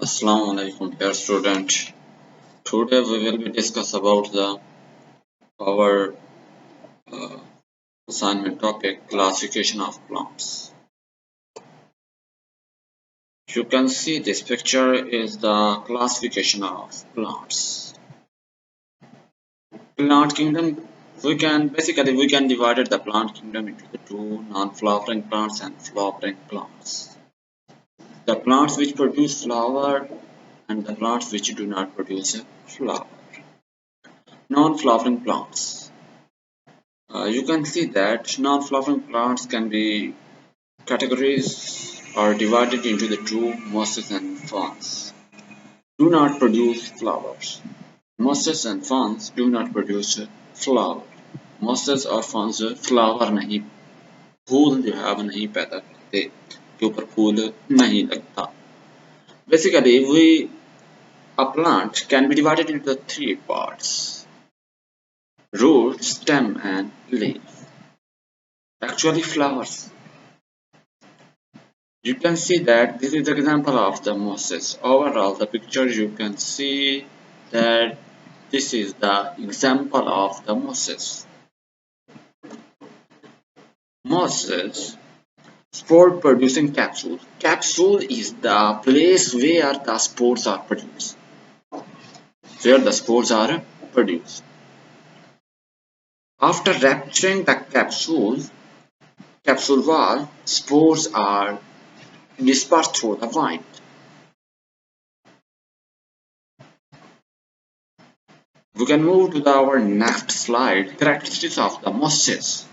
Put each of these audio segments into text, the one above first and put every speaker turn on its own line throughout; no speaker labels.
Assalamu alaikum dear student. Today we will be discuss about the our uh, assignment topic classification of plants. You can see this picture is the classification of plants. Plant kingdom we can divide the plant kingdom into the two non-flowering plants and flowering plants. The plants which produce flower and the plants which do not produce a flower. Non-flowering plants. You can see that non-flowering plants can be categories are divided into the two mosses and ferns. Do not produce flowers. Mosses and ferns do not produce flower. Mosses और ferns flower नहीं फूल जो है वो नहीं पैदा करते के ऊपर फूल नहीं लगता. Basically, a plant can be divided into the three parts: root, stem, and leaf. Actually, flowers. You can see that this is the example of the mosses. Overall, the picture you can see that this is the example of the mosses. Mosses, spore producing capsule. Capsule is the place where the spores are produced. Where the spores are produced. After rupturing the capsule wall, spores are dispersed through the wind. We can move to our next slide, characteristics of the mosses.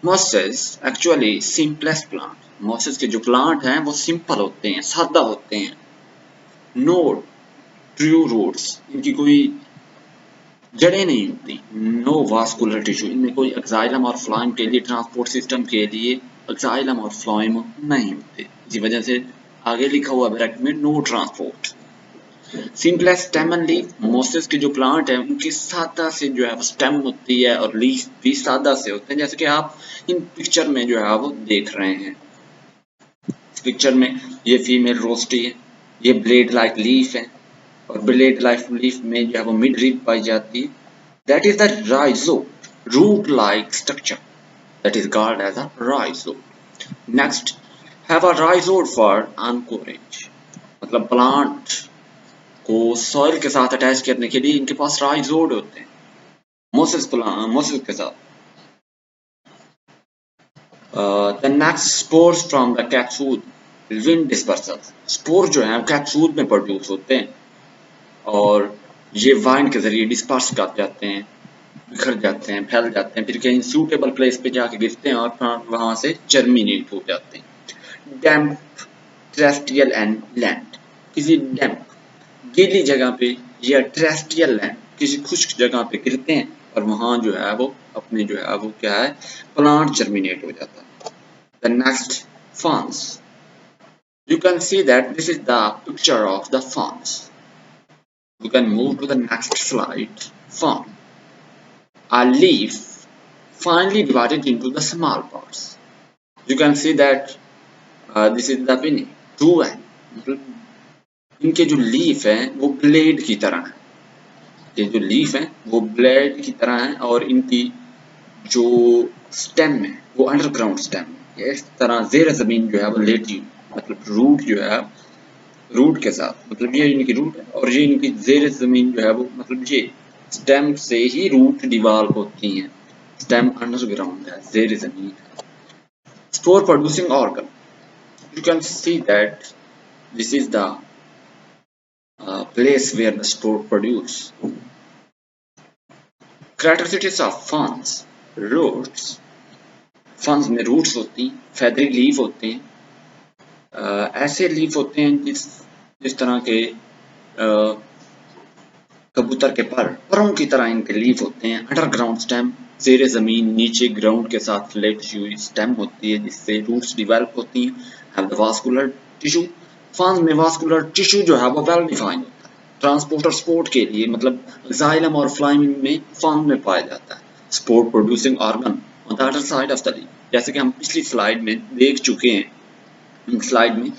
Mosses actually simplest plant. Mosses के जो plant हैं वो simple होते हैं, सादा होते हैं. No true roots, इनकी कोई जड़ें नहीं होती. No vascular tissue, इनमें कोई एक्साइलम और फ्लोएम के लिए ट्रांसपोर्ट सिस्टम के लिए एक्साइलम और फ्लोएम नहीं होते. इसी वजह से आगे लिखा हुआ ब्रैकेट में no transport. Simplest stem and leaf. Mosses के जो प्लांट है उनकी सादा से जो है स्टेम होती है और लीफ भी सादा से होते हैं, जैसे कि आप इन पिक्चर में जो है वो देख रहे हैं. इस पिक्चर में ये फीमेल रोस्टी है, ये ब्लेड लाइक लीफ है और ब्लेड लाइक लीफ में जो है वो मिड रीप पाई जाती है. That is the rhizoid, root like structure, that is called as a rhizoid. Next, have a rhizoid for anchorage, मतलब प्लांट को सॉइल के साथ अटैच करने के लिए इनके पास राइजोड होते हैं मोसेस के साथ. The next, spores from the capsule, wind dispersal. Spore जो है कैप्सूल में प्रोड्यूस होते हैं और ये वाइंड के जरिए डिस्पर्स कर जाते हैं, बिखर जाते हैं, फैल जाते हैं, फिर कहीं सूटेबल प्लेस पे जाके गिरते हैं और वहां से जर्मिनेट हो जाते हैं. डैम्प, टेरेस्ट्रियल एंड लैंड. किसी डैम्प गीली जगह पे या टेरेस्ट्रियल लैंड किसी खुश्क जगह पे गिरते हैं और वहां जो है वो अपने जो है वो क्या है प्लांट जर्मिनेट हो जाता है. The next, ferns. You can see that this is the picture of the ferns. We can move to the next slide. Fern, a leaf finely divided into the small parts. You can see that this is the pinny, two है. इनके जो leaf हैं वो blade की तरह है. ये जो लीफ हैं वो ब्लेड की तरह है और इनकी जो स्टेम है वो अंडरग्राउंड स्टेम है. इस तरह ज़ेर ज़मीन जो है वो लेटी, मतलब रूट जो है रूट के साथ, मतलब ये इनकी रूट है और ये इनकी ज़ेर ज़मीन जो है वो मतलब ये स्टेम से ही रूट डिवॉल्व होती हैं. स्टेम अंडरग्राउंड है, ज़ेर ज़मीन है. Spore producing organ. You can see that this is the place where the spore produce. Characteristics of ferns. Roots. Ferns में roots होती हैं, feathery leaf होते हैं, ऐसे लीफ होते हैं जिस तरह के कबूतर के परों की तरह इनके लीफ होते हैं. अंडरग्राउंड स्टेम, ज़ेरे ज़मीन नीचे ग्राउंड के साथ लेटी हुई स्टेम होती है जिससे रूट्स डिवेलप होती हैं. Have the vascular tissue. Ferns में वास्कुलर टिश्यू जो है वो वेल डिफाइंड होता है ट्रांसपोर्ट और स्पोर्ट के लिए, मतलब जाइलम और फ्लाइम में फर्न में पाया जाता है. Sport producing organ on the other side of the leaf, जैसे कि हम पिछली स्लाइड में देख चुके हैं. स्लाइड में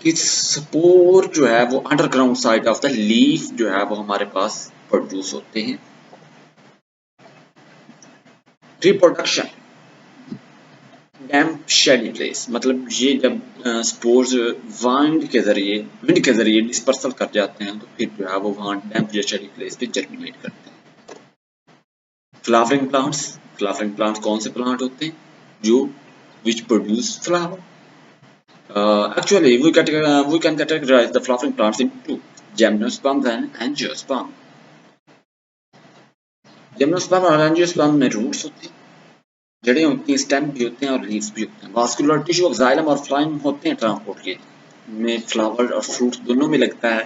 कि स्पोर जो है वो underground side of the leaf जो है वो हमारे पास प्रोड्यूस होते हैं। रिप्रोडक्शन डैम्प शेडी प्लेस, मतलब ये जब स्पोर्स विंड के जरिए डिस्पर्सल कर जाते हैं तो फिर जो है वो वहाँ डैम्प या शेडी प्लेस पे जर्मिनेट करते हैं। फ्लावरिंग प्लांट्स कौन से प्लांट होते हैं जो which produce flower? Actually, we can categorize the flowering plants into gymnosperms and angiosperm. Gymnosperm और एंजियोस्पर्म में रूट्स होती हैं, जड़ें होती हैं, स्टेम भी होते हैं और लीव्स भी होते हैं। वास्कुलर टिश्यू एक्साइलम और फ्लाइम होते हैं ट्रांसपोर्ट के में फ्लावर और फ्रूट दोनों में लगता है,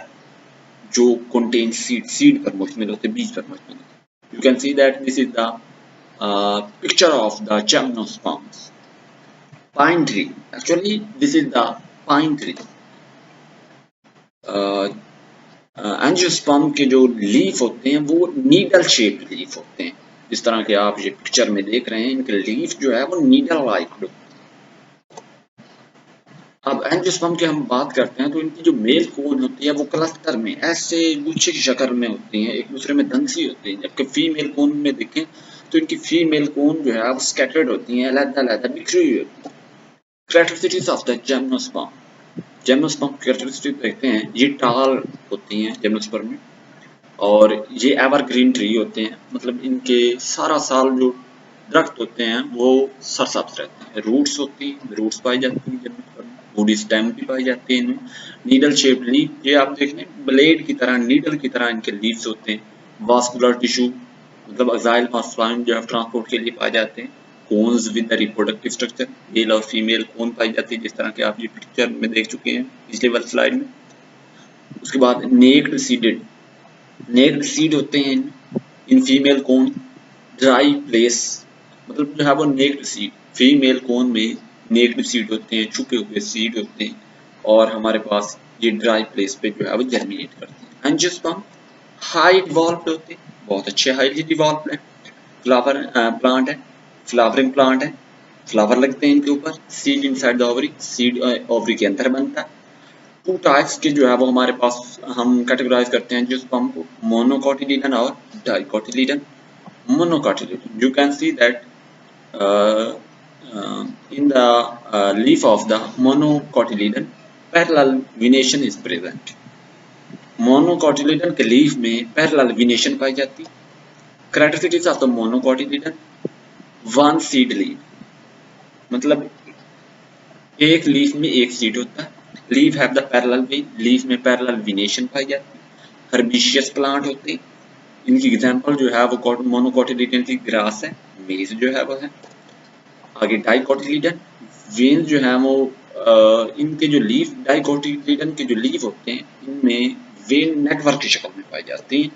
जो contain सीड पर मुश्तमिल होते हैं, बीज पर मुश्तमिल होते हैं। You can see that this is the picture of the gymnosperms. Pine tree. Actually, this is the pine tree. Angiosperm के जो लीफ होते हैं वो नीडल शेप्ड लीफ होते हैं, जिस तरह के आप ये पिक्चर में देख रहे हैं, इनके लीफ जो है वो नीडल लाइक होते हैं। अब एंजियोस्पर्म की हम बात करते हैं तो इनकी जो मेल कोन होती है वो क्लस्टर में ऐसे गुच्छे की शक्ल में होती हैं, एक दूसरे में धंसी होती हैं, जबकि फीमेल कोन में देखें तो इनकी फीमेल कोन जो है वो स्कैटर्ड होती हैं, अलग-अलग बिखरी हुई होती है। Characteristics of the gymnosperm. Gymnosperm की कैरेक्टरिस्टिक देखते हैं, ये टाल होती हैं जिम्नोस्पर्म में, और ये एवरग्रीन ट्री होते हैं, मतलब इनके सारा साल जो दरख्त होते हैं वो सरसब्ज रहते हैं। रूट्स होती हैं, रूट्स पाई जाती हैं जिम्नोस्पर्म में, वुडी स्टेम भी पाई जाती है इनमें। नीडल शेप्ड लीफ, ये आप देख लें ब्लेड की तरह, नीडल की तरह इनके लीव्स होते हैं। वास्कुलर टिश्यू मतलब एक्साइलम और फ्लाइम जो है ट्रांसपोर्ट के लिए पाए जाते हैं। Cones with the reproductive structure, male और फीमेल कोन पाई जाती है, जिस तरह के आप ये पिक्चर में देख चुके हैं पिछले वाली स्लाइड में। उसके बाद नेक्ड सीड होते हैं in female cone. Dry place मतलब जो है वो नेक्ड सीड, फीमेल कोन में नेक्ड सीड होते हैं, छुपे हुए सीड होते हैं, और हमारे पास ये ड्राई प्लेस पे जो है वो जर्मिनेट करते हैं। एंजियोस्पर्म हाई इवॉल्व्ड होते हैं, बहुत अच्छे हाईली इवॉल्व्ड हैं। फ्लावर प्लांट है, फ्लावरिंग प्लांट है, फ्लावर लगते हैं इनके ऊपर। Seed inside the ovary, seed ovary के अंदर बनता है। टू टाइप्स के जो है वो हमारे पास हम कैटेगराइज करते हैं जियोस्पर्म को, मोनोकोटिलीडन और डाइकोटिलीडन। मोनोकोटिलीडन, you can see that in the leaf of the monocotyledon parallel venation is present. मोनोकोटिलीडन के लीफ में पैरेलल वेनेशन पाई जाती है। Characteristics of the monocotyledon, one seed leaf, मतलब एक लीफ में एक सीड होता है। Leaf have the parallel vein, leaf में पैरेलल वेनेशन पाई जाती है। हर्बिशियस प्लांट होते हैं, इनकी एग्जांपल जो है वो मोनोकोटिलीडन की ग्रास है, मेज जो है वो है। आगे डाइकोटिलीडन, वेन जो है वो इनके जो लीफ, डाइकोटिलीडन के जो लीफ होते हैं इनमें वेन नेटवर्क की शक्ल में पाई जाती है।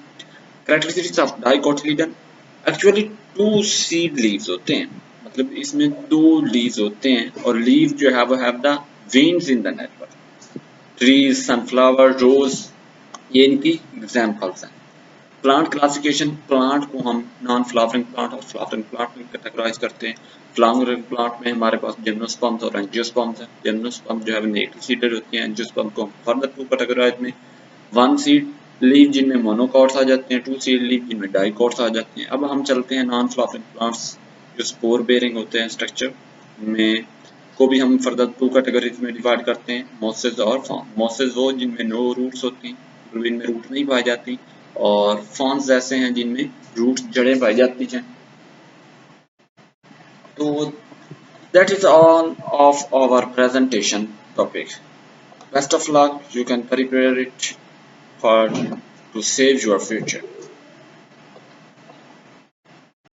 Characteristics of dicotyledon, actually two seed leaves होते हैं, मतलब इसमें दो लीव्स होते हैं, और लीव जो है वो have the veins in the network. Trees, sunflower, rose, ये इनकी एग्जांपल्स हैं। प्लांट क्लासिफिकेशन, प्लांट को हम नॉन फ्लावरिंग प्लांट और फ्लावरिंग प्लांट में कैटेगराइज करते हैं। फ्लावरिंग प्लांट में हमारे पास जिम्नोस्पर्म्स और एंजियोस्पर्म्स हैं। जिम्नोस्पर्म जो है नेक्ड सीडेड होती हैं, एंजियोस्पर्म को हम फर्दर टू कैटेगराइज में वन सीड लीव जिनमें मोनोकॉट्स आ जाते हैं, टू सीड लीव जिनमें डाइकॉट्स आ जाते हैं। अब हम चलते हैं नॉन फ्लावरिंग प्लांट्स जो स्पोर बेयरिंग होते हैं स्ट्रक्चर में, को भी हम फर्दर टू कैटेगरीज में डिवाइड करते हैं, मोसेस और फॉर्म। मोसेस वो जिनमें नो रूट्स होती हैं, इनमें रूट नहीं पाई जाती, और फॉर्म्स ऐसे हैं जिनमें रूट्स जड़ें पाई जाती हैं। तो that is all of our presentation topic. Best of luck, you can prepare it for to save your future.